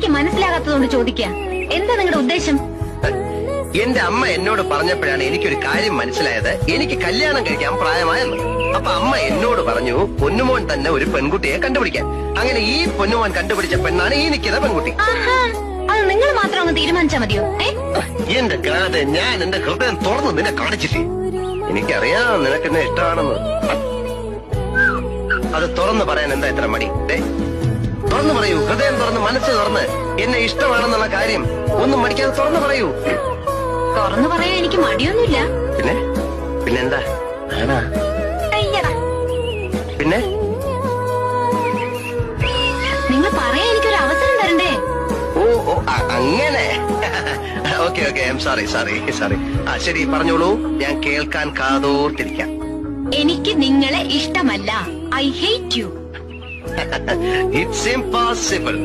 എനിക്ക് മനസ്സിലാകാത്തതുകൊണ്ട് ചോദിക്കുക, എന്താ നിങ്ങളുടെ ഉദ്ദേശം? എന്റെ അമ്മ എന്നോട് പറഞ്ഞപ്പോഴാണ് എനിക്കൊരു കാര്യം മനസ്സിലായത്. എനിക്ക് കല്യാണം കഴിക്കാൻ പ്രായമായെന്ന്. അപ്പൊ അമ്മ എന്നോട് പറഞ്ഞു പൊന്നുമോൻ തന്നെ ഒരു പെൺകുട്ടിയെ കണ്ടുപിടിക്കാൻ. അങ്ങനെ ഈ പൊന്നുമോൻ കണ്ടുപിടിച്ച പെണ്ണാണ് ഈ നിൽക്കുന്ന പെൺകുട്ടി. അത് നിങ്ങൾ മാത്രം അങ്ങ് തീരുമാനിച്ചാ മതിയോ? എന്റെ കാതെ, ഞാൻ എന്റെ ഹൃദയം തുറന്ന് നിന്നെ കാണിച്ചില്ലേ? എനിക്കറിയാം നിനക്കെന്നെ ഇഷ്ടമാണെന്ന്. അത് തുറന്നു പറയാൻ എന്താ ഇത്ര മടി? തുറന്നു പറയൂ, ഹൃദയം തുറന്ന് മനസ്സ് തുറന്ന് എന്നെ ഇഷ്ടമാണെന്നുള്ള കാര്യം ഒന്നും മടിക്കാതെ തുറന്നു പറയൂ. തുറന്നു പറയാൻ എനിക്ക് മടിയൊന്നുമില്ല. പിന്നെന്താ? പിന്നെ നിങ്ങൾ പറയാൻ എനിക്കൊരു അവസരം തരണ്ടേ? ഓ അങ്ങനെ. Okay I am sorry. ശരി, പറഞ്ഞോളൂ, ഞാൻ കേൾക്കാൻ കാതോർത്തിരിക്കാം. എനിക്ക് നിങ്ങളെ ഇഷ്ടമല്ല. I hate you. It's impossible.